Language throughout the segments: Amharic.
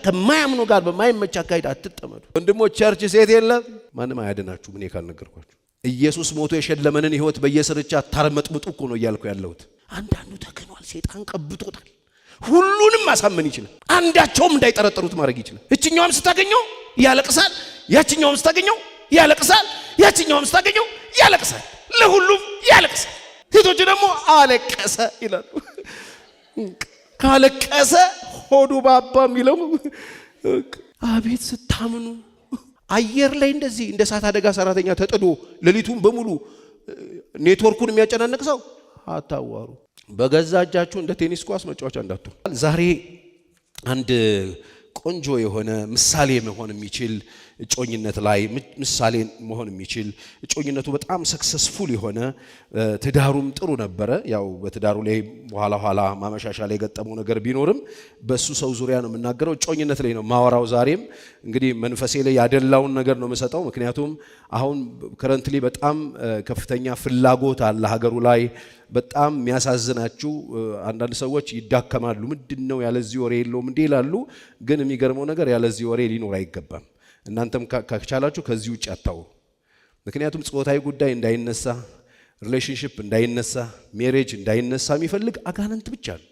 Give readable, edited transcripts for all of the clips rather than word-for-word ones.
ከማያምኑ ጋር በማይመች አካሄድ አትጠመዱ። ወንድሞች ቸርች ሴት የለም ማንም አያድናችሁ። ምን ካልነገርኳችሁ ኢየሱስ ሞቶ የሸለመንን ሕይወት በየስርቻ ታርመጥምጡ እኮ ነው እያልኩ ያለሁት። አንዳንዱ ተክኗል፣ ሰይጣን ቀብቶታል። ሁሉንም ማሳመን ይችላል። አንዳቸውም እንዳይጠረጠሩት ማድረግ ይችላል። እችኛውም ስታገኘው ያለቅሳል፣ ያችኛውም ስታገኘው ያለቅሳል፣ ያችኛውም ስታገኘው ያለቅሳል። ለሁሉም ያለቅሳል። ሴቶች ደግሞ አለቀሰ ይላሉ። ካለቀሰ ሆዱ ባባ የሚለው አቤት ስታምኑ። አየር ላይ እንደዚህ እንደ እሳት አደጋ ሰራተኛ ተጥዶ ሌሊቱን በሙሉ ኔትወርኩን የሚያጨናንቅ ሰው አታዋሩ። በገዛ እጃችሁ እንደ ቴኒስ ኳስ መጫወቻ እንዳትሆኑ። ዛሬ አንድ ቆንጆ የሆነ ምሳሌ መሆን የሚችል እጮኝነት ላይ ምሳሌ መሆን የሚችል እጮኝነቱ በጣም ሰክሰስፉል የሆነ ትዳሩም ጥሩ ነበረ። ያው በትዳሩ ላይ ኋላ ማመሻሻ ላይ የገጠመው ነገር ቢኖርም በሱ ሰው ዙሪያ ነው የምናገረው። እጮኝነት ላይ ነው ማወራው። ዛሬም እንግዲህ መንፈሴ ላይ ያደላውን ነገር ነው የምሰጠው። ምክንያቱም አሁን ከረንትሊ በጣም ከፍተኛ ፍላጎት አለ ሀገሩ ላይ። በጣም የሚያሳዝናችሁ አንዳንድ ሰዎች ይዳከማሉ። ምንድነው ያለዚህ ወሬ የለውም እንዴ ይላሉ። ግን የሚገርመው ነገር ያለዚህ ወሬ ሊኖር አይገባም። እናንተም ካቻላችሁ ከዚህ ውጭ አታውሩ። ምክንያቱም ጾታዊ ጉዳይ እንዳይነሳ፣ ሪሌሽንሺፕ እንዳይነሳ፣ ሜሬጅ እንዳይነሳ የሚፈልግ አጋንንት ብቻ ነው።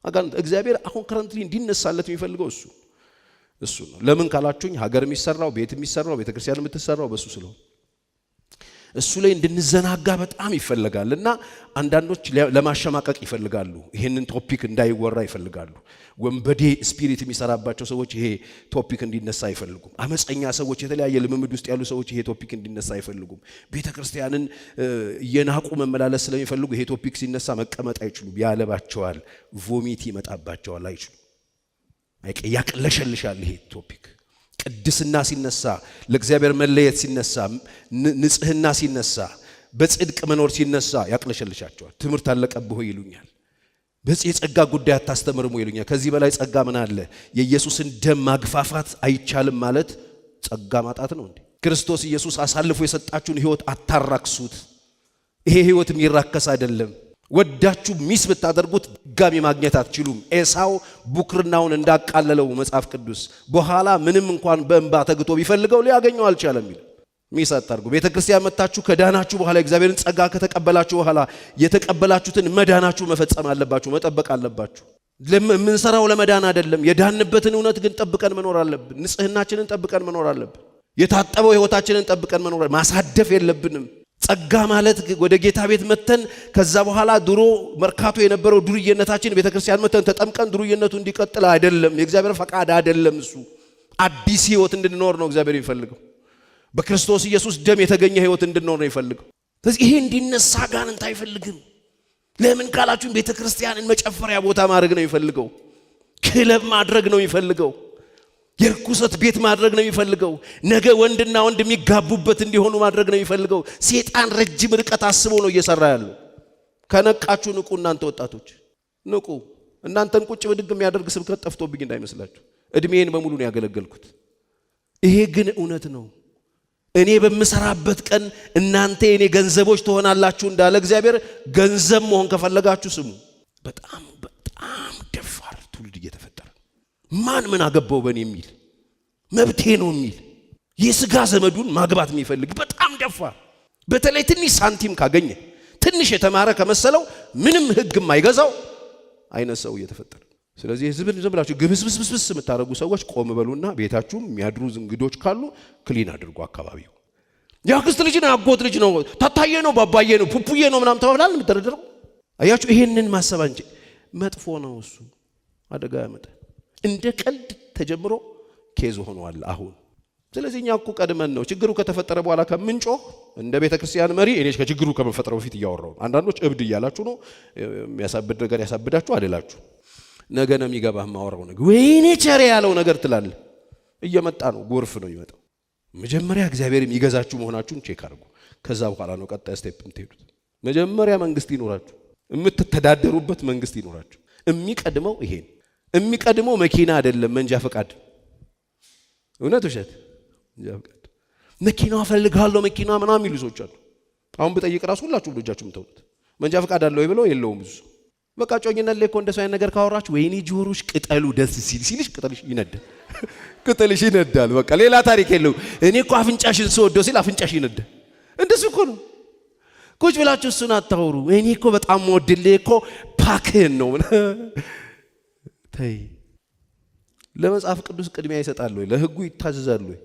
አጋንንት። እግዚአብሔር አሁን ከረንትሊ እንዲነሳለት የሚፈልገው እሱ ነው። ለምን ካላችሁኝ ሀገር የሚሰራው ቤት የሚሰራው ቤተክርስቲያን የምትሰራው በሱ ስለሆነ እሱ ላይ እንድንዘናጋ በጣም ይፈልጋል። እና አንዳንዶች ለማሸማቀቅ ይፈልጋሉ። ይሄንን ቶፒክ እንዳይወራ ይፈልጋሉ። ወንበዴ ስፒሪት የሚሰራባቸው ሰዎች ይሄ ቶፒክ እንዲነሳ አይፈልጉም። አመፀኛ ሰዎች፣ የተለያየ ልምምድ ውስጥ ያሉ ሰዎች ይሄ ቶፒክ እንዲነሳ አይፈልጉም። ቤተክርስቲያንን እየናቁ መመላለስ ስለሚፈልጉ ይሄ ቶፒክ ሲነሳ መቀመጥ አይችሉም። ያለባቸዋል፣ ቮሚት ይመጣባቸዋል፣ አይችሉም። ያቅለሸልሻል ይሄ ቶፒክ። ቅድስና ሲነሳ፣ ለእግዚአብሔር መለየት ሲነሳ፣ ንጽህና ሲነሳ፣ በጽድቅ መኖር ሲነሳ ያቅለሸልሻቸዋል። ትምህርት አለቀብህ ይሉኛል። የጸጋ ጉዳይ አታስተምርሙ ይሉኛል። ከዚህ በላይ ጸጋ ምን አለ? የኢየሱስን ደም ማግፋፋት አይቻልም ማለት ጸጋ ማጣት ነው እንዴ? ክርስቶስ ኢየሱስ አሳልፎ የሰጣችሁን ሕይወት አታራክሱት። ይሄ ሕይወት የሚራከስ አይደለም። ወዳችሁ ሚስ ብታደርጉት ድጋሚ ማግኘት አትችሉም። ኤሳው ቡክርናውን እንዳቃለለው መጽሐፍ ቅዱስ በኋላ ምንም እንኳን በእንባ ተግቶ ቢፈልገው ሊያገኘው አልቻለም ይላል። ሚስ አታርጉ። ቤተክርስቲያን መጣችሁ ከዳናችሁ በኋላ እግዚአብሔርን ጸጋ ከተቀበላችሁ በኋላ የተቀበላችሁትን መዳናችሁ መፈጸም አለባችሁ፣ መጠበቅ አለባችሁ። ለምንሰራው ለመዳን አይደለም። የዳንበትን እውነት ግን ጠብቀን መኖር አለብን። ንጽህናችንን ጠብቀን መኖር አለብን። የታጠበው ሕይወታችንን ጠብቀን መኖር ማሳደፍ የለብንም። ጸጋ ማለት ወደ ጌታ ቤት መተን ከዛ በኋላ ድሮ መርካቶ የነበረው ዱርየነታችን ቤተክርስቲያን መተን ተጠምቀን ዱርየነቱ እንዲቀጥል አይደለም። የእግዚአብሔር ፈቃድ አይደለም። እሱ አዲስ ሕይወት እንድንኖር ነው እግዚአብሔር የሚፈልገው። በክርስቶስ ኢየሱስ ደም የተገኘ ሕይወት እንድንኖር ነው የሚፈልገው። ስለዚህ ይሄ እንዲነሳ አጋንንት አይፈልግም። ለምን ካላችሁ ቤተክርስቲያንን መጨፈሪያ ቦታ ማድረግ ነው የሚፈልገው። ክለብ ማድረግ ነው የሚፈልገው። የርኩሰት ቤት ማድረግ ነው የሚፈልገው። ነገ ወንድና ወንድ የሚጋቡበት እንዲሆኑ ማድረግ ነው የሚፈልገው። ሰይጣን ረጅም ርቀት አስቦ ነው እየሰራ ያለው። ከነቃችሁ ንቁ። እናንተ ወጣቶች ንቁ። እናንተን ቁጭ ብድግ የሚያደርግ ስብከት ጠፍቶብኝ እንዳይመስላችሁ። እድሜን በሙሉ ነው ያገለገልኩት። ይሄ ግን እውነት ነው። እኔ በምሰራበት ቀን እናንተ የኔ ገንዘቦች ትሆናላችሁ እንዳለ እግዚአብሔር፣ ገንዘብ መሆን ከፈለጋችሁ ስሙ። በጣም ደፋር ትውልድ እየተፈጠረ ማን ምን አገባው በኔ የሚል መብቴ ነው የሚል የሥጋ ዘመዱን ማግባት የሚፈልግ በጣም ደፋር። በተለይ ትንሽ ሳንቲም ካገኘ ትንሽ የተማረ ከመሰለው ምንም ሕግም አይገዛው አይነት ሰው እየተፈጠረ። ስለዚህ ህዝብን ዝም ብላችሁ ግብስብስብስ የምታደርጉ ሰዎች ቆም በሉና ቤታችሁም የሚያድሩ እንግዶች ካሉ ክሊን አድርጉ። አካባቢው ያክስት ልጅ ነው፣ አጎት ልጅ ነው፣ ታታዬ ነው፣ ባባዬ ነው፣ ፑፑዬ ነው ምናምን ተባብላል የምትደረደረው። አያችሁ፣ ይሄንን ማሰብ እንጂ መጥፎ ነው። እሱ አደጋ ያመጣል። እንደ ቀልድ ተጀምሮ ኬዝ ሆኗል አሁን። ስለዚህ እኛ እኮ ቀድመን ነው ችግሩ ከተፈጠረ በኋላ ከምንጮህ እንደ ቤተክርስቲያን መሪ እኔ ከችግሩ ከመፈጠሩ በፊት እያወራው። አንዳንዶች እብድ እያላችሁ ነው፣ የሚያሳብድ ነገር ያሳብዳችሁ አይደላችሁ። ነገ ነው የሚገባህ ማወራው ነገር። ወይኔ ቸሬ ያለው ነገር ትላለህ። እየመጣ ነው፣ ጎርፍ ነው የሚመጣው። መጀመሪያ እግዚአብሔር የሚገዛችሁ መሆናችሁን ቼክ አድርጉ። ከዛ በኋላ ነው ቀጣይ ስቴፕ የምትሄዱት። መጀመሪያ መንግስት ይኖራችሁ፣ የምትተዳደሩበት መንግስት ይኖራችሁ። የሚቀድመው ይሄን የሚቀድመው መኪና አይደለም፣ መንጃ ፈቃድ። እውነት ውሸት? መንጃ ፈቃድ። መኪናው ፈልጋለሁ መኪና ምናምን የሚሉ ሰዎች አሉ። አሁን በጠይቅ ራሱ ሁላችሁም ልጃችሁም ተውት። መንጃ ፈቃድ አለው ወይ ብለው የለውም ብዙ በቃ ጮኝነት ላይ እኮ እንደሱ አይነት ነገር ካወራችሁ ወይኔ ጆሮሽ ቅጠሉ ደስ ሲልሽ ቅጠልሽ ይነዳል። ቅጠልሽ ይነዳል። በቃ ሌላ ታሪክ የለው። እኔ እኮ አፍንጫሽን ስወደው ሲል አፍንጫሽ ይነዳል። እንደሱ እኮ ነው። ቁጭ ብላችሁ እሱን አታውሩ። እኔ እኮ በጣም ወድልህ እኮ ፓክህን ነው። ተይ። ለመጽሐፍ ቅዱስ ቅድሚያ ይሰጣል ወይ? ለህጉ ይታዘዛል ወይ?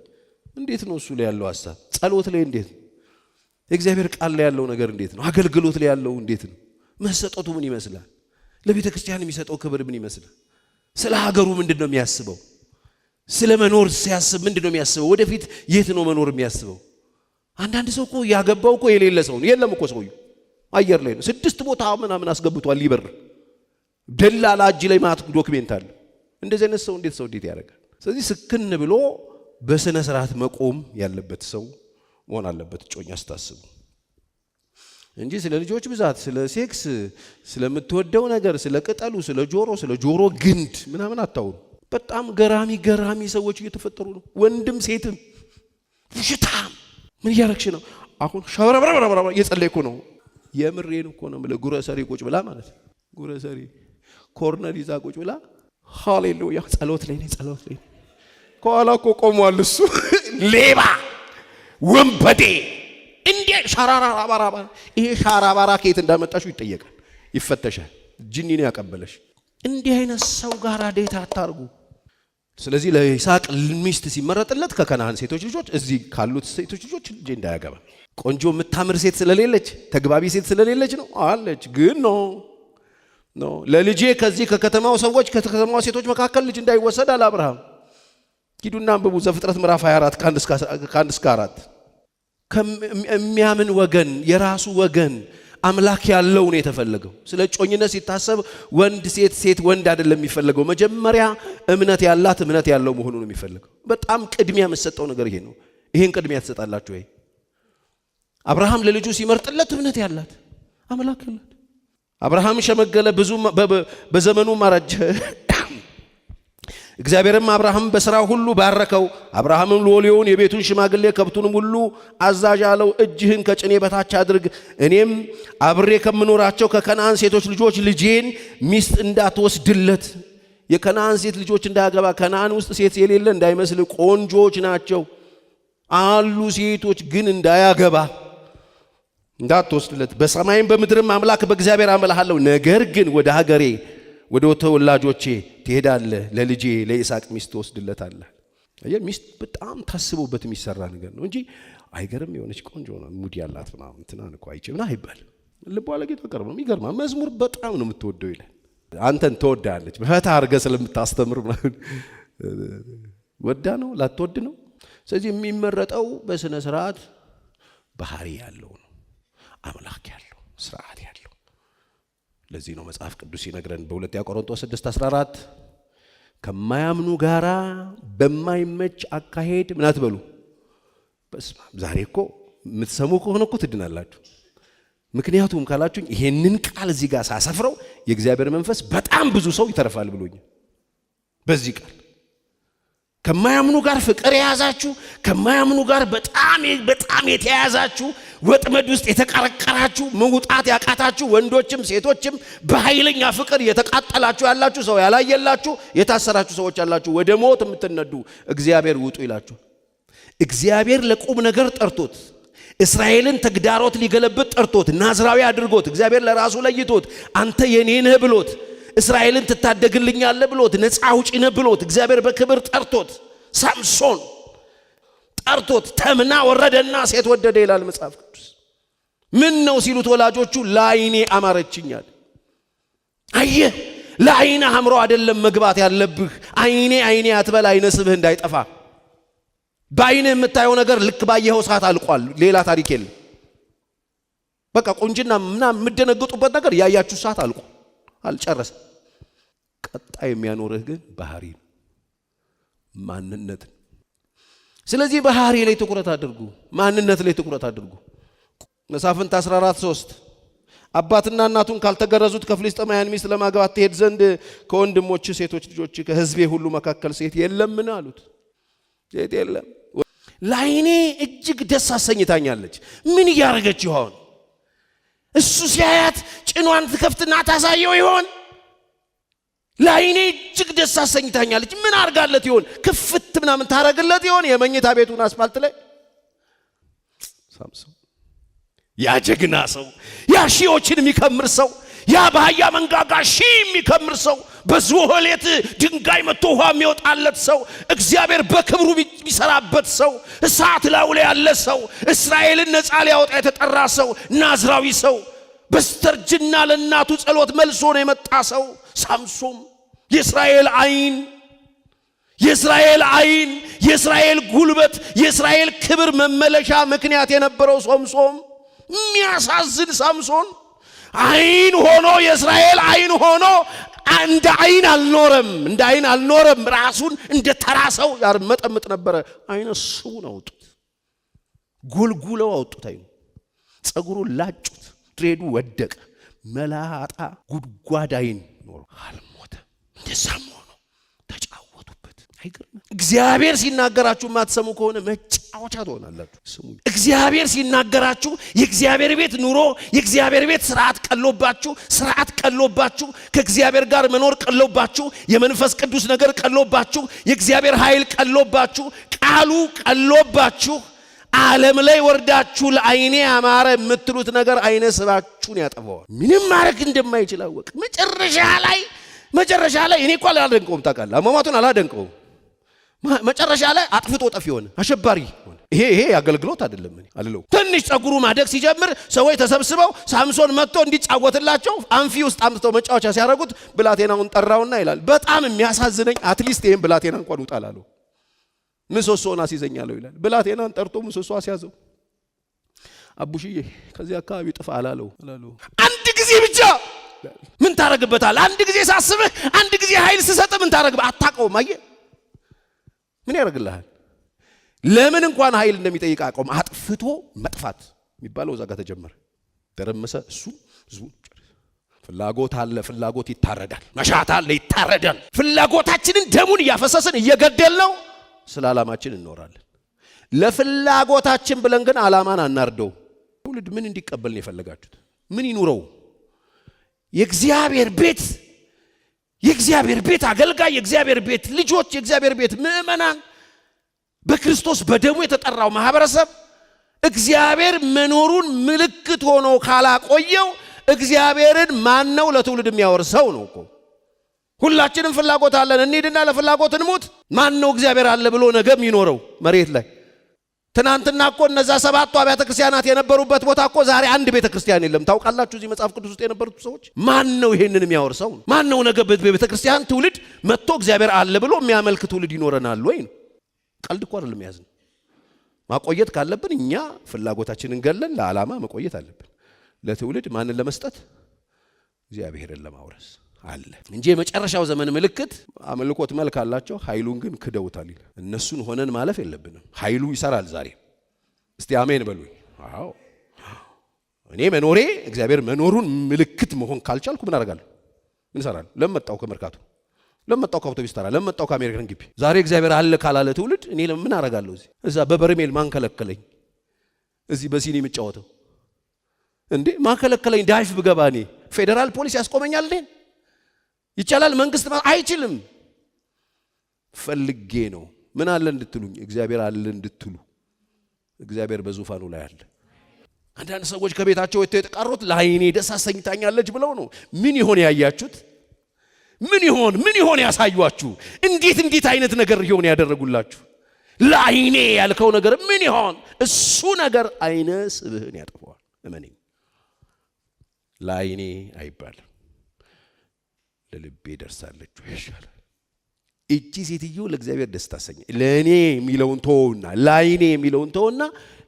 እንዴት ነው እሱ ላይ ያለው ሐሳብ? ጸሎት ላይ እንዴት ነው? የእግዚአብሔር ቃል ላይ ያለው ነገር እንዴት ነው? አገልግሎት ላይ ያለው እንዴት ነው? መሰጠቱ ምን ይመስላል? ለቤተ ክርስቲያን የሚሰጠው ክብር ምን ይመስላል? ስለ ሀገሩ ምንድነው የሚያስበው? ስለ መኖር ሲያስብ ምንድነው የሚያስበው? ወደፊት የት ነው መኖር የሚያስበው? አንዳንድ ሰው እኮ ያገባው እኮ የሌለ ሰው ነው። የለም እኮ ሰውዩ አየር ላይ ነው። 6 ቦታ ምናምን አስገብቷል ሊበር ደላላ እጅ ላይ ማት ዶክሜንት አለ። እንደዚህ አይነት ሰው እንዴት ያደርጋል? ስለዚህ ስክን ብሎ በስነ ስርዓት መቆም ያለበት ሰው መሆን አለበት እጮኛ ስታስቡ እንጂ ስለ ልጆች ብዛት፣ ስለ ሴክስ፣ ስለምትወደው ነገር፣ ስለ ቅጠሉ፣ ስለ ጆሮ ግንድ ምናምን አታውሩ። በጣም ገራሚ ሰዎች እየተፈጠሩ ነው። ወንድም ሴትም ውሽታም ምን እያረግሽ ነው? አሁን ሻወራብራብራ እየጸለይኩ ነው። የምሬን እኮ ነው። ለጉረሰሪ ቁጭ ብላ ማለት ጉረሰሪ ኮርነር ይዛ ቁጭ ብላ ሃሌሉያ ጸሎት ላይ ከኋላ እኮ ቆሟል እሱ ሌባ ወንበዴ እንዴ ሻራራባራባ። ይሄ ሻራባራ ከየት እንዳመጣሽው ይጠየቃል፣ ይፈተሻል። ጅኒ ነው ያቀበለሽ። እንዲህ አይነት ሰው ጋር ዴታ አታርጉ። ስለዚህ ለይስሐቅ ሚስት ሲመረጥለት ከከነዓን ሴቶች ልጆች እዚህ ካሉት ሴቶች ልጆች ልጅ እንዳያገባ። ቆንጆ የምታምር ሴት ስለሌለች ተግባቢ ሴት ስለሌለች ነው አለች። ግን ነው ለልጄ ከዚህ ከከተማው ሰዎች ከከተማው ሴቶች መካከል ልጅ እንዳይወሰድ አለ አብርሃም። ሂዱና አንብቡ ዘፍጥረት ምዕራፍ 24 ከ1 እስከ 4። ከሚያምን ወገን የራሱ ወገን አምላክ ያለው ነው የተፈለገው። ስለ ጮኝነት ሲታሰብ ወንድ ሴት ወንድ አይደለም የሚፈልገው። መጀመሪያ እምነት ያለው መሆኑ ነው የሚፈልገው። በጣም ቅድሚያ የምትሰጠው ነገር ይሄ ነው። ይሄን ቅድሚያ ትሰጣላችሁ ወይ? አብርሃም ለልጁ ሲመርጥለት እምነት ያላት አምላክ ያላት። አብርሃም ሸመገለ፣ ብዙ በዘመኑ ማረጀ። እግዚአብሔርም አብርሃም በሥራው ሁሉ ባረከው። አብርሃምም ሎሌውን የቤቱን ሽማግሌ ከብቱንም ሁሉ አዛዥ አለው። እጅህን ከጭኔ በታች አድርግ፣ እኔም አብሬ ከምኖራቸው ከከነዓን ሴቶች ልጆች ልጄን ሚስት እንዳትወስድለት። የከነዓን ሴት ልጆች እንዳያገባ። ከነዓን ውስጥ ሴት የሌለ እንዳይመስል፣ ቆንጆች ናቸው አሉ ሴቶች፣ ግን እንዳያገባ እንዳትወስድለት። በሰማይም በምድርም አምላክ በእግዚአብሔር አመልሃለሁ። ነገር ግን ወደ ሀገሬ ወደ ተወላጆቼ ትሄዳለህ፣ ለልጄ ለይስሐቅ ሚስት ትወስድለታለህ። ሚስት በጣም ታስቦበት የሚሰራ ነገር ነው እንጂ አይገርም። የሆነች ቆንጆ ነው ሙድ ያላት ምናምን እንትና እኮ አይችልም አይባል። ልቧ ለጌታ ቀርብ ነው። የሚገርማ መዝሙር በጣም ነው የምትወደው ይላል። አንተን ትወዳለች በህታ አድርገህ ስለምታስተምር ወዳ ነው ላትወድ ነው። ስለዚህ የሚመረጠው በስነ ስርዓት ባህሪ ያለው ነው፣ አምላክ ያለው ስርዓት ያለው። ለዚህ ነው መጽሐፍ ቅዱስ ይነግረን በሁለተኛ ቆሮንቶስ 6:14 ከማያምኑ ጋራ በማይመች አካሄድ ምን አትበሉ። ዛሬ እኮ የምትሰሙ ከሆነ እኮ ትድናላችሁ። ምክንያቱም ካላችሁኝ ይሄንን ቃል እዚህ ጋር ሳሰፍረው የእግዚአብሔር መንፈስ በጣም ብዙ ሰው ይተርፋል ብሎኛል። በዚህ ቃል ከማያምኑ ጋር ፍቅር የያዛችሁ፣ ከማያምኑ ጋር በጣም የተያያዛችሁ፣ ወጥመድ ውስጥ የተቀረቀራችሁ፣ መውጣት ያቃታችሁ ወንዶችም ሴቶችም በኃይለኛ ፍቅር የተቃጠላችሁ ያላችሁ፣ ሰው ያላየላችሁ የታሰራችሁ ሰዎች ያላችሁ፣ ወደ ሞት የምትነዱ እግዚአብሔር ውጡ ይላችሁ። እግዚአብሔር ለቁም ነገር ጠርቶት እስራኤልን ተግዳሮት ሊገለብጥ ጠርቶት ናዝራዊ አድርጎት እግዚአብሔር ለራሱ ለይቶት አንተ የኔ ነህ ብሎት እስራኤልን ትታደግልኛለህ ብሎት ነፃ አውጪ ነህ ብሎት እግዚአብሔር በክብር ጠርቶት ሳምሶን ጠርቶት ተምና ወረደና ሴት ወደደ ይላል መጽሐፍ ቅዱስ። ምን ነው ሲሉት ወላጆቹ ለዓይኔ አማረችኛል። አየህ ለዓይኔ አምሮ አይደለም መግባት ያለብህ። ዓይኔ አትበል፣ ዓይነ ስብህ እንዳይጠፋ። በዓይኔ የምታየው ነገር ልክ ባየኸው ሰዓት አልቋል፣ ሌላ ታሪክ የለም። በቃ ቁንጅና ምናምን የምትደነግጡበት ነገር ያያችሁ ሰዓት አልቋል፣ አልጨረሰ። ቀጣይ የሚያኖርህ ግን ባህሪ ነው፣ ማንነት። ስለዚህ ባህሪ ላይ ትኩረት አድርጉ፣ ማንነት ላይ ትኩረት አድርጉ። መሳፍንት 14:3 አባትና እናቱን ካልተገረዙት ከፍልስጥኤማውያን ሚስት ለማግባት ትሄድ ዘንድ ከወንድሞች ሴቶች ልጆች ከሕዝቤ ሁሉ መካከል ሴት የለምን አሉት። ሴት የለም። ለዓይኔ እጅግ ደስ አሰኝታኛለች። ምን እያደረገች ይሆን? እሱ ሲያያት ጭኗን ትከፍትና ታሳየው ይሆን? ለዓይኔ እጅግ ደስ አሰኝታኛለች። ምን አርጋለት ይሆን? ክፍት ምናምን ታረግለት ይሆን? የመኝታ ቤቱን አስፋልት ላይ ሳምሶን ያ ጀግና ሰው፣ ያ ሺዎችን የሚከምር ሰው፣ ያ በአህያ መንጋጋ ሺህ የሚከምር ሰው፣ በዝሆሌት ድንጋይ መጥቶ ውሃ የሚወጣለት ሰው፣ እግዚአብሔር በክብሩ የሚሰራበት ሰው፣ እሳት ላዩ ላይ ያለ ሰው፣ እስራኤልን ነፃ ሊያወጣ የተጠራ ሰው፣ ናዝራዊ ሰው፣ በስተርጅና ለእናቱ ጸሎት መልሶ ነው የመጣ ሰው ሳምሶን። የእስራኤል ዓይን፣ የእስራኤል ዓይን፣ የእስራኤል ጉልበት፣ የእስራኤል ክብር መመለሻ ምክንያት የነበረው ሳምሶን። የሚያሳዝን ሳምሶን ዓይን ሆኖ፣ የእስራኤል ዓይን ሆኖ እንደ ዓይን አልኖረም። ራሱን እንደ ተራ ሰው ያርመጠምጥ ነበረ። ዓይነ ስቡን አወጡት፣ ጎልጉለው አወጡት። ዓይኑ ጸጉሩን ላጩት፣ ድሬዱ ወደቀ። መላጣ ጉድጓድ ዓይን ኖሮ አልሞተም። እንደዛም ሆኖ ተጫወቱበት። አይገርም? እግዚአብሔር ሲናገራችሁ የማትሰሙ ከሆነ መጫወቻ ትሆናላችሁ። ስሙ። እግዚአብሔር ሲናገራችሁ የእግዚአብሔር ቤት ኑሮ፣ የእግዚአብሔር ቤት ስርዓት ቀሎባችሁ፣ ከእግዚአብሔር ጋር መኖር ቀሎባችሁ፣ የመንፈስ ቅዱስ ነገር ቀሎባችሁ፣ የእግዚአብሔር ኃይል ቀሎባችሁ፣ ቃሉ ቀሎባችሁ፣ ዓለም ላይ ወርዳችሁ ለዓይኔ ያማረ የምትሉት ነገር ዓይነ ስባችሁን ያጠፋዋል። ምንም ማድረግ እንደማይችል አወቅ። መጨረሻ ላይ እኔ እኮ አላደንቀውም፣ ታውቃለህ፣ አሟሟቱን አላደንቀውም። መጨረሻ ላይ አጥፍቶ ጠፊ ሆነ፣ አሸባሪ ሆነ። ይሄ አገልግሎት አይደለም እኔ አልለው። ትንሽ ጸጉሩ ማደግ ሲጀምር ሰዎች ተሰብስበው ሳምሶን መጥቶ እንዲጫወትላቸው አንፊ ውስጥ አምጥተው መጫወቻ ሲያደርጉት ብላቴናውን ጠራውና ይላል፣ በጣም የሚያሳዝነኝ አትሊስት ይሄን ብላቴና እንኳን ውጣላለሁ፣ ምሰሶና ሲዘኛለሁ ይላል። ብላቴናን ጠርቶ ምሰሶ አስያዘው። አቡሽዬ ከዚህ አካባቢ ጥፋ አላለው። አንድ ጊዜ ብቻ ምን ታረግበታል? አንድ ጊዜ ሳስብህ፣ አንድ ጊዜ ኃይል ስሰጥ ምን ታረግበ? አታውቀውም። አየህ ምን ያደርግልሃል? ለምን እንኳን ኃይል እንደሚጠይቅ አቆም። አጥፍቶ መጥፋት የሚባለው እዛ ጋር ተጀመረ። ደረመሰ። እሱ ህዝቡ ፍላጎት አለ፣ ፍላጎት ይታረዳል። መሻት አለ፣ ይታረዳል። ፍላጎታችንን ደሙን እያፈሰስን እየገደልነው ስለ ዓላማችን እንኖራለን። ለፍላጎታችን ብለን ግን ዓላማን አናርደው። ትውልድ ምን እንዲቀበል ነው የፈለጋችሁት? ምን ይኑረው? የእግዚአብሔር ቤት አገልጋይ፣ የእግዚአብሔር ቤት ልጆች፣ የእግዚአብሔር ቤት ምእመናን፣ በክርስቶስ በደሙ የተጠራው ማህበረሰብ እግዚአብሔር መኖሩን ምልክት ሆኖ ካላቆየው እግዚአብሔርን ማን ነው ለትውልድ የሚያወርሰው? ነው እኮ። ሁላችንም ፍላጎት አለን፣ እንሂድና ለፍላጎት እንሙት። ማን ነው እግዚአብሔር አለ ብሎ ነገም ይኖረው መሬት ላይ? ትናንትና እኮ እነዛ 7 አብያተ ክርስቲያናት የነበሩበት ቦታ እኮ ዛሬ አንድ ቤተ ክርስቲያን የለም። ታውቃላችሁ? እዚህ መጽሐፍ ቅዱስ ውስጥ የነበሩት ሰዎች ማን ነው ይሄንን የሚያወርሰው? ማን ነው ነገ በቤተ ክርስቲያን ትውልድ መጥቶ እግዚአብሔር አለ ብሎ የሚያመልክ ትውልድ ይኖረናል ወይ? ነው ቀልድ እኮ አይደለም። ያዝን ማቆየት ካለብን እኛ ፍላጎታችንን ገለን ለዓላማ መቆየት አለብን። ለትውልድ ማንን ለመስጠት? እግዚአብሔርን ለማውረስ አለ እንጂ የመጨረሻው ዘመን ምልክት አምልኮት መልክ አላቸው፣ ኃይሉን ግን ክደውታል ይላል። እነሱን ሆነን ማለፍ የለብንም። ኃይሉ ይሰራል ዛሬ። እስቲ አሜን በሉኝ። አዎ እኔ መኖሬ እግዚአብሔር መኖሩን ምልክት መሆን ካልቻልኩ ምን አደርጋለሁ? ምን እሰራለሁ? ለመጣው ከመርካቶ፣ ለመጣው ከአውቶቡስ ተራ፣ ለመጣው ከአሜሪካን ግቢ ዛሬ እግዚአብሔር አለ ካላለ ትውልድ እኔ ምን አደርጋለሁ? እዛ በበርሜል ማን ከለከለኝ? እዚህ በሲኒ የምጫወተው እንዴ ማን ከለከለኝ? ዳሽ ብገባ እኔ ፌደራል ፖሊስ ያስቆመኛል እንዴ? ይቻላል? መንግስት አይችልም። ፈልጌ ነው። ምን አለ እንድትሉኝ? እግዚአብሔር አለ እንድትሉ። እግዚአብሔር በዙፋኑ ላይ አለ። አንዳንድ ሰዎች ከቤታቸው የተቃሩት ለዓይኔ ደስ አሰኝታኛለች ብለው ነው። ምን ይሆን ያያችሁት? ምን ይሆን ያሳዩአችሁ? እንዴት አይነት ነገር ይሆን ያደረጉላችሁ? ለዓይኔ ያልከው ነገር ምን ይሆን? እሱ ነገር ዓይነ ስብህን ያጠፋዋል። እመነኝ። ለዓይኔ አይባልም፣ ለልቤ ደርሳለች ይሻላል። እቺ ሴትዮ ለእግዚአብሔር ደስ ታሰኛ። ለኔ የሚለውን ተውና ለዓይኔ የሚለውን ተውና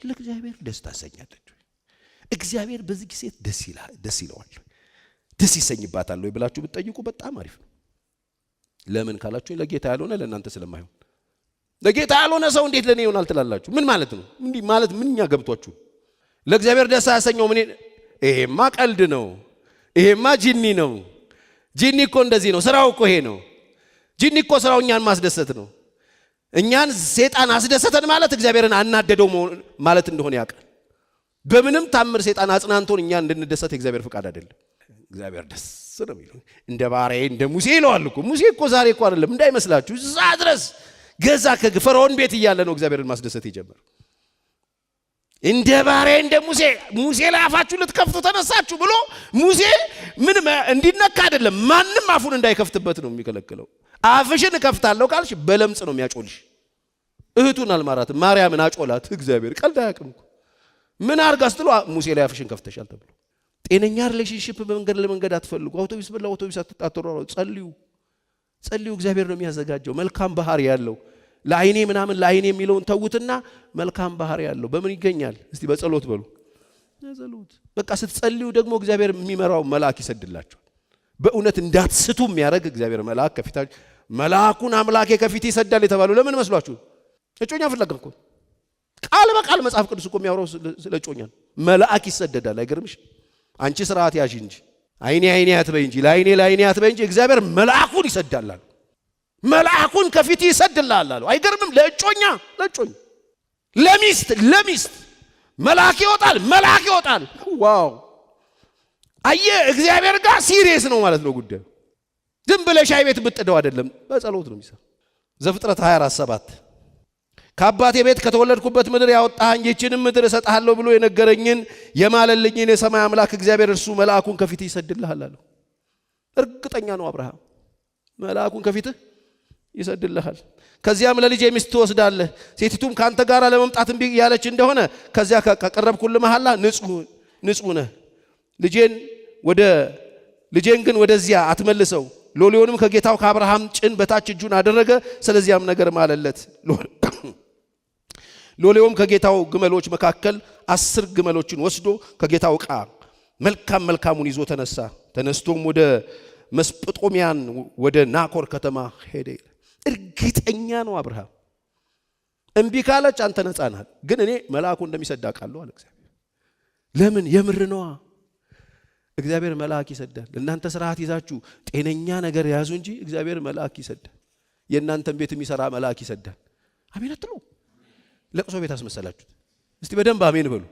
ለእግዚአብሔር ደስ ታሰኛለች። እግዚአብሔር በዚህ ሴት ደስ ይለዋል፣ ደስ ይሰኝባታል ወይ ብላችሁ ብትጠይቁ በጣም አሪፍ ነው። ለምን ካላችሁ ለጌታ ያልሆነ ለእናንተ ስለማይሆን። ለጌታ ያልሆነ ሰው እንዴት ለኔ ይሆናል ትላላችሁ? ምን ማለት ነው? እንዲህ ማለት ምንኛ ገብቷችሁ? ለእግዚአብሔር ደስ ያሰኘው ምን? ይሄማ ቀልድ ነው፣ ይሄማ ጂኒ ነው። ጂኒ እኮ እንደዚህ ነው፣ ስራው እኮ ይሄ ነው። ጂኒ እኮ ስራው እኛን ማስደሰት ነው። እኛን ሰይጣን አስደሰተን ማለት እግዚአብሔርን አናደደው ማለት እንደሆነ ያውቃል። በምንም ታምር ሰይጣን አጽናንቶን እኛ እንድንደሰት የእግዚአብሔር ፍቃድ አይደለም። እግዚአብሔር ደስ ነው የሚለው እንደ ባሪያዬ እንደ ሙሴ ይለዋል እኮ። ሙሴ እኮ ዛሬ እኮ አይደለም እንዳይመስላችሁ፣ እዛ ድረስ ገዛ ከፈርዖን ቤት እያለ ነው እግዚአብሔርን ማስደሰት የጀመረው። እንደ ባሪያዬ እንደ ሙሴ ላይ አፋችሁ ልትከፍቱ ተነሳችሁ ብሎ ሙሴ ምንም እንዲነካ አይደለም፣ ማንም አፉን እንዳይከፍትበት ነው የሚከለክለው። አፍሽን እከፍታለሁ ካልሽ በለምጽ ነው የሚያጮልሽ። እህቱን አልማራትም፣ ማርያምን አጮላት። እግዚአብሔር ቀልድ አያውቅም እኮ። ምን አርጋ ስትሉ ሙሴ ላይ አፍሽን ከፍተሻል ተብሎ። ጤነኛ ሪሌሽንሺፕ በመንገድ ለመንገድ አትፈልጉ። አውቶቡስ በላ አውቶቡስ አትጣጣሩ። ጸልዩ። እግዚአብሔር ነው የሚያዘጋጀው። መልካም ባህሪ ያለው ለአይኔ ምናምን ለአይኔ የሚለውን ተውትና መልካም ባህሪ ያለው በምን ይገኛል? እስቲ በጸሎት በሉ። ጸሎት በቃ ስትጸልዩ ደግሞ እግዚአብሔር የሚመራው መልአክ ይሰድላችኋል። በእውነት እንዳትስቱ የሚያደርግ እግዚአብሔር መልአክ ከፊታችሁ መልአኩን አምላኬ ከፊት ይሰዳል የተባለው ለምን መስሏችሁ? እጮኛ ፍለጋ እኮ ቃል በቃል መጽሐፍ ቅዱስ እኮ የሚያወራው ስለ እጮኛ መልአክ ይሰደዳል። አይገርምሽ? አንቺ ስርዓት ያዥ እንጂ አይኔ አትበይ እንጂ ለአይኔ አትበይ እንጂ እግዚአብሔር መልአኩን ይሰዳል። መልአኩን ከፊት ይሰድልሃል አለው። አይገርምም? ለእጮኛ ለሚስት መልአክ ይወጣል። ዋው! አየ እግዚአብሔር ጋር ሲሪየስ ነው ማለት ነው ጉዳዩ። ዝም ብለሽ ሻይ ቤት ብጥደው አይደለም፣ በጸሎት ነው የሚሰራው። ዘፍጥረት 24:7 ከአባቴ ቤት ከተወለድኩበት ምድር ያወጣኸኝ ይህችንም ምድር እሰጥሃለሁ ብሎ የነገረኝን የማለልኝን የሰማይ አምላክ እግዚአብሔር እርሱ መልአኩን ከፊት ይሰድልሃል አለው። እርግጠኛ ነው አብርሃም፣ መልአኩን ከፊት ይሰድልሃል። ከዚያም ለልጄ ሚስት ትወስዳለህ፣ ሴቲቱም ካንተ ጋር ለመምጣት እምቢ ያለች እንደሆነ ከዚያ ከቀረብኩልህ መሐላ ንጹሕ ነህ። ልጄን ግን ወደዚያ አትመልሰው። ሎሌውንም ከጌታው ከአብርሃም ጭን በታች እጁን አደረገ፣ ስለዚያም ነገር ማለለት። ሎሌውም ከጌታው ግመሎች መካከል 10 ግመሎችን ወስዶ ከጌታው ዕቃ መልካሙን ይዞ ተነስቶም ወደ መስጵጦሚያን ወደ ናኮር ከተማ ሄደ። እርግጠኛ ነው አብርሃም። እምቢ ካለች አንተ ነፃ ነህ፣ ግን እኔ መልአኩ እንደሚሰድ አውቃለሁ አለ እግዚአብሔር። ለምን? የምር ነዋ። እግዚአብሔር መልአክ ይሰዳል። እናንተ ስርዓት ይዛችሁ ጤነኛ ነገር ያዙ እንጂ እግዚአብሔር መልአክ ይሰዳል። የእናንተን ቤት የሚሰራ መልአክ ይሰዳል። አሜን አትሉ? ለቅሶ ቤት አስመሰላችሁት። እስቲ በደንብ አሜን በሉ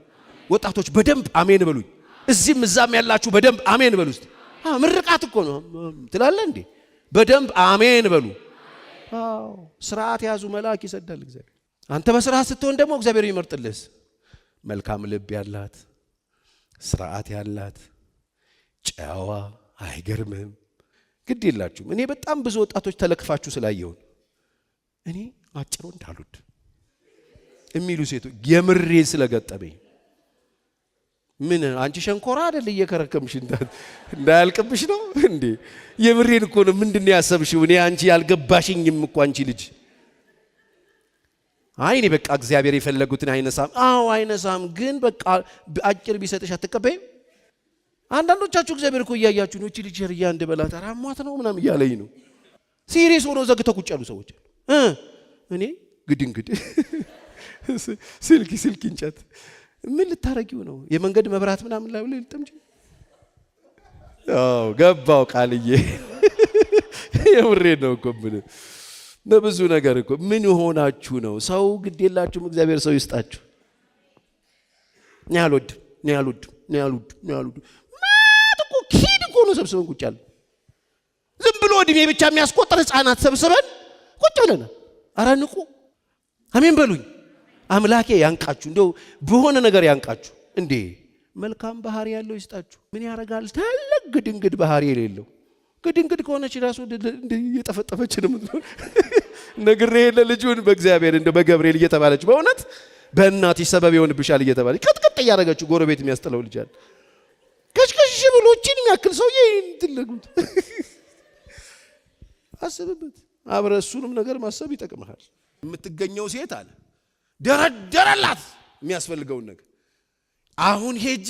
ወጣቶች፣ በደንብ አሜን በሉኝ። እዚህም እዛም ያላችሁ በደንብ አሜን በሉ። እስቲ ምርቃት እኮ ነው ትላለህ እንዴ? በደንብ አሜን በሉ። አዎ ስርዓት ያዙ፣ መልአክ ይሰዳል እግዚአብሔር። አንተ በስርዓት ስትሆን ደግሞ እግዚአብሔር ይመርጥልህ። መልካም ልብ ያላት፣ ስርዓት ያላት፣ ጨዋ። አይገርምህም? ግድ የላችሁም። እኔ በጣም ብዙ ወጣቶች ተለክፋችሁ ስላየውን እኔ አጭሮ እንዳሉት የሚሉ ሴቶች የምሬ ስለገጠመኝ ምን አንቺ ሸንኮራ አይደል እየከረከምሽ እንዳያልቅብሽ ነው እንዴ? የምሬን እኮ ነው። ምንድነው ያሰብሽው? እኔ አንቺ ያልገባሽኝም እኮ አንቺ ልጅ። አይኔ በቃ እግዚአብሔር የፈለጉትን አይነሳም። አዎ አይነሳም፣ ግን በቃ አጭር ቢሰጥሽ አትቀበይም? አንዳንዶቻችሁ እግዚአብሔር እኮ እያያችሁ ነው። እቺ ልጅ ርያ እንደበላት አራሟት ነው ምናም እያለኝ ነው። ሲሪየስ ሆኖ ዘግተው ቁጭ ያሉ ሰዎች አሉ። እኔ ግድንግድ ስልክ እንጨት ምን ልታረጊው ነው? የመንገድ መብራት ምናምን ላይ ልጥምጂ? አዎ ገባው ቃልዬ። የምሬ ነው እኮ በብዙ ነገር እኮ ምን ሆናችሁ ነው? ሰው ግድ የላችሁም። እግዚአብሔር ሰው ይስጣችሁ። እኔ አልወድም። ማጥቁ ኪድ እኮ ነው ሰብስበን ቁጭ ያለ። ዝም ብሎ እድሜ ብቻ የሚያስቆጥር ህፃናት ሰብስበን ቁጭ ብለና ኧረ ንቁ። አሜን በሉኝ። አምላኬ ያንቃችሁ፣ እንደው በሆነ ነገር ያንቃችሁ። እንዴ መልካም ባህሪ ያለው ይስጣችሁ። ምን ያረጋል? ታላቅ ግድንግድ ባህሪ የሌለው ግድንግድ ከሆነች ራሱ እየጠፈጠፈች ነው ነግሬ ለልጁን በእግዚአብሔር እንደ በገብርኤል እየተባለች በእውነት በእናትሽ ሰበብ ይሆንብሻል እየተባለች ቅጥቅጥ እያደረገችው ጎረቤት የሚያስጠላው ልጅ አለ። ከሽከሽ ብሎችን የሚያክል ሰውዬ እንትልጉት አስብበት። አብረ እሱንም ነገር ማሰብ ይጠቅምሃል። የምትገኘው ሴት አለ ደረደረላት የሚያስፈልገውን ነገር። አሁን ሄጄ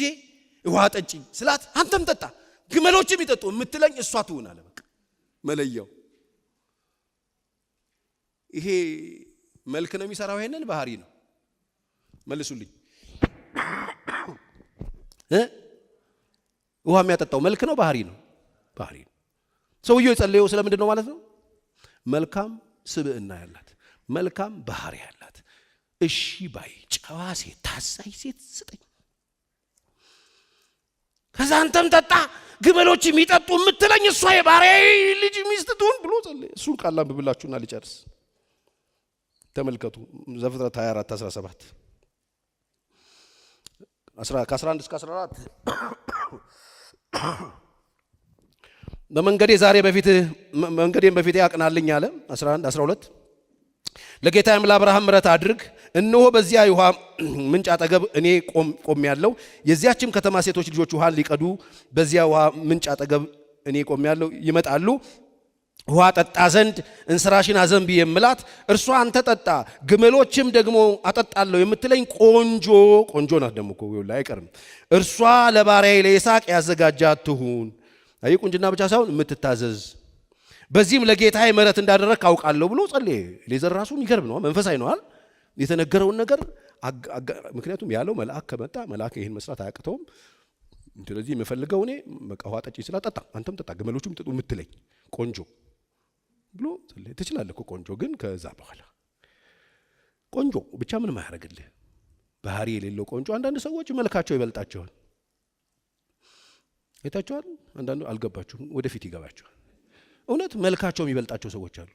ውሃ ጠጪኝ ስላት አንተም ጠጣ ግመሎችም ይጠጡ የምትለኝ እሷ ትሆን አለ። በቃ መለያው ይሄ መልክ ነው የሚሰራው። ይሄንን ባህሪ ነው። መልሱልኝ። ውሃ የሚያጠጣው መልክ ነው ባህሪ ነው? ባህሪ ነው። ሰውየው የጸለየው ስለምንድን ነው ማለት ነው? መልካም ስብዕና ያላት፣ መልካም ባህሪ ያላት፣ እሺ ባይ፣ ጨዋ ሴት፣ ታዛኝ ሴት ስጠኝ። ከዛ አንተም ጠጣ ግመሎች የሚጠጡ የምትለኝ እሷ የባሪያዬ ልጅ ሚስት ትሁን ብሎ ጸለየ። እሱን ቃል አንብብላችሁና ልጨርስ። ተመልከቱ ዘፍጥረት 24:17 ከ11 እስከ 14 መንገዴን በፊቴ ያቅናልኝ አለ። 11 12 ለጌታዬም ለአብርሃም ምሕረት አድርግ፣ እነሆ በዚያ የውሃ ምንጭ አጠገብ እኔ ቆሜያለሁ። የዚያችም ከተማ ሴቶች ልጆች ውሃን ሊቀዱ በዚያ ውሃ ምንጭ አጠገብ እኔ ቆሜያለሁ። ይመጣሉ ውሃ ጠጣ ዘንድ እንስራሽን አዘንቢ የምላት እርሷ አንተ ጠጣ፣ ግመሎችም ደግሞ አጠጣለሁ የምትለኝ ቆንጆ ናት። ደግሞ እኮ ይኸውልህ አይቀርም፣ እርሷ ለባሪያዬ ለይስሐቅ ያዘጋጃት ትሁን። አይ ቁንጅና ብቻ ሳይሆን የምትታዘዝ፣ በዚህም ለጌታዬ ምሕረት እንዳደረግክ አውቃለሁ ብሎ ጸለየ። ሌዘር ራሱ ይገርም ነው፣ መንፈሳዊ ነው አይደል? የተነገረውን ነገር ምክንያቱም ያለው መልአክ ከመጣ መልአክ ይሄን መስራት አያቅተውም። ስለዚህ የምፈልገው እኔ ውሃ ጠጪ ስላጠጣ አንተም ጠጣ ግመሎቹም ጠጡ የምትለኝ ቆንጆ ብሎ ትችላለህ እኮ ቆንጆ። ግን ከዛ በኋላ ቆንጆ ብቻ ምንም አያደርግልህ። ባህሪ የሌለው ቆንጆ። አንዳንድ ሰዎች መልካቸው ይበልጣቸዋል። አይታችኋል? አንዳንዱ አልገባችሁም፣ ወደፊት ይገባቸዋል። እውነት መልካቸው የሚበልጣቸው ሰዎች አሉ።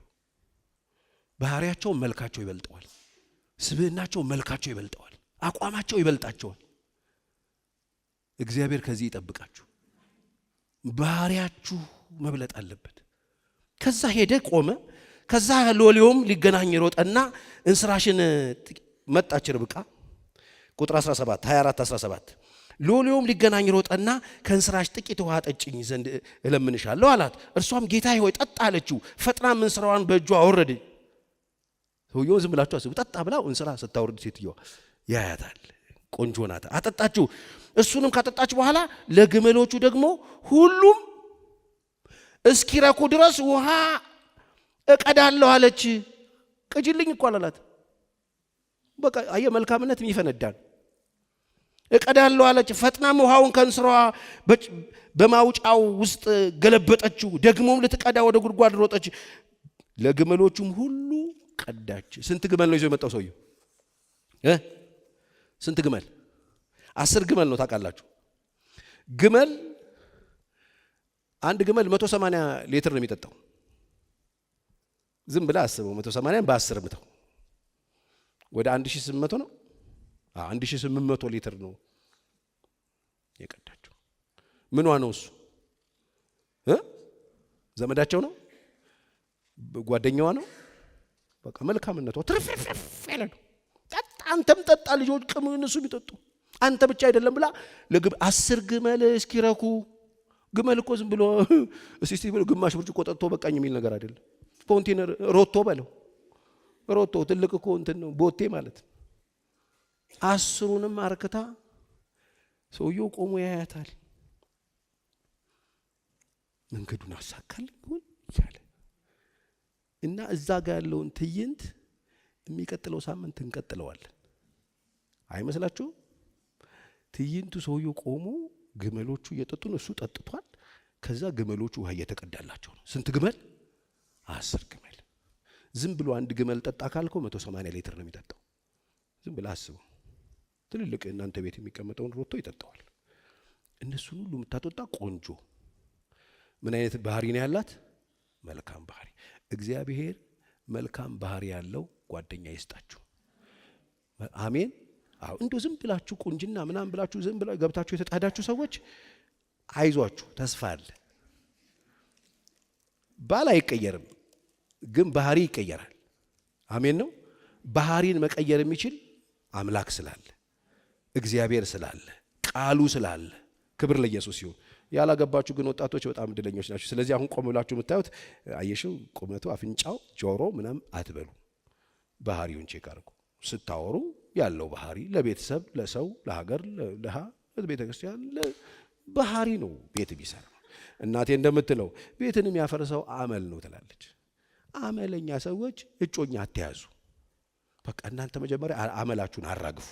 ባህሪያቸው መልካቸው ይበልጠዋል። ስብዕናቸው መልካቸው ይበልጠዋል። አቋማቸው ይበልጣቸዋል። እግዚአብሔር ከዚህ ይጠብቃችሁ። ባህሪያችሁ መብለጥ አለበት። ከዛ ሄደ ቆመ። ከዛ ሎሌውም ሊገናኝ ሮጠና እንስራሽን መጣች ርብቃ። ቁጥር 17 24:17 ሎሌውም ሊገናኝ ሮጠና ከእንስራሽ ጥቂት ውሃ ጠጭኝ ዘንድ እለምንሻለሁ አላት። እርሷም ጌታዬ ሆይ ጠጣ አለችው። ፈጥናም እንስራዋን በእጇ አወረደ። ሰውየው ዝም ብላችሁ አስቡ። ጠጣ ብላው እንስራ ስታወርድ ሴትዮዋ ያያታል። ቆንጆ ናት። አጠጣችው። እሱንም ካጠጣች በኋላ ለግመሎቹ ደግሞ ሁሉም እስኪረኩ ድረስ ውሃ እቀዳለሁ አለች። ቅጅልኝ እኮ አላላት። በቃ አየ መልካምነት የሚፈነዳን እቀዳለሁ አለች። ፈጥናም ውሃውን ከእንስራዋ በማውጫው ውስጥ ገለበጠችው። ደግሞም ልትቀዳ ወደ ጉድጓድ ሮጠች። ለግመሎቹም ሁሉ ቀዳች። ስንት ግመል ነው ይዞ የመጣው ሰውየው? ስንት ግመል? 10 ግመል ነው ታውቃላችሁ። ግመል አንድ ግመል 180 ሊትር ነው የሚጠጣው። ዝም ብላ አስበው 180 በ10 ምተው ወደ 1800 ነው። 1800 ሊትር ነው የቀዳቸው። ምኗ ነው እሱ? ዘመዳቸው ነው? ጓደኛዋ ነው? በቃ መልካምነቷ ትርፍርፍ ያለ ነው። ጠጣ፣ አንተም ጠጣ፣ ልጆች ቅም እነሱ ቢጠጡ አንተ ብቻ አይደለም ብላ 10 ግመል እስኪረኩ። ግመል እኮ ዝም ብሎ እስቲ ብሎ ግማሽ ብርጭቆ ጠጥቶ በቃኝ የሚል ነገር አይደለም። ኮንቴነር ሮቶ በለው ሮቶ ትልቅ እኮ እንትን ነው ቦቴ ማለት። 10ንም አርክታ ሰውየው ቆሞ ያያታል። መንገዱን አሳካል ይሁን ይቻለ እና እዛ ጋር ያለውን ትዕይንት የሚቀጥለው ሳምንት እንቀጥለዋለን። አይመስላችሁ? ትዕይንቱ ሰውየው ቆሞ ግመሎቹ እየጠጡ ነው፣ እሱ ጠጥቷል። ከዛ ግመሎቹ ውሃ እየተቀዳላቸው ነው። ስንት ግመል? 10 ግመል። ዝም ብሎ አንድ ግመል ጠጣ ካልከው 180 ሊትር ነው የሚጠጣው። ዝም ብለህ አስበው። ትልልቅ እናንተ ቤት የሚቀመጠውን ሮቶ ይጠጣዋል። እነሱን ሁሉ የምታጠጣ ቆንጆ። ምን አይነት ባህሪ ነው ያላት? መልካም ባህሪ። እግዚአብሔር መልካም ባህሪ ያለው ጓደኛ ይስጣችሁ። አሜን። አዎ እንደው ዝም ብላችሁ ቁንጅና ምናምን ብላችሁ ዝም ብላችሁ ገብታችሁ የተጣዳችሁ ሰዎች አይዟችሁ፣ ተስፋ አለ። ባል አይቀየርም፣ ግን ባህሪ ይቀየራል። አሜን ነው። ባህሪን መቀየር የሚችል አምላክ ስላለ፣ እግዚአብሔር ስላለ፣ ቃሉ ስላለ፣ ክብር ለኢየሱስ ይሁን። ያላገባችሁ ግን ወጣቶች በጣም እድለኞች ናችሁ። ስለዚህ አሁን ቆም ብላችሁ የምታዩት አየሽው፣ ቁመቱ፣ አፍንጫው፣ ጆሮ ምናምን አትበሉ። ባህሪውን ቼክ አድርጉ። ስታወሩ ያለው ባህሪ ለቤተሰብ፣ ለሰው፣ ለሀገር፣ ለሃ ለቤተክርስቲያን ባህሪ ነው ቤት ቢሰራ። እናቴ እንደምትለው ቤትን የሚያፈርሰው አመል ነው ትላለች። አመለኛ ሰዎች እጮኛ አትያዙ። በቃ እናንተ መጀመሪያ አመላችሁን አራግፉ።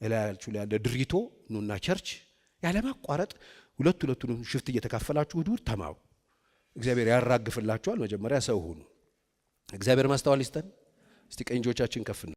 እላያችሁ ላይ ያለ ድሪቶ ኑና ቸርች ያለማቋረጥ ሁለቱንም ሽፍት እየተካፈላችሁ እሑድ ተማሩ። እግዚአብሔር ያራግፍላችኋል። መጀመሪያ ሰው ሁኑ። እግዚአብሔር ማስተዋል ይስጠን። እስቲ ቀኝ እጆቻችን ከፍ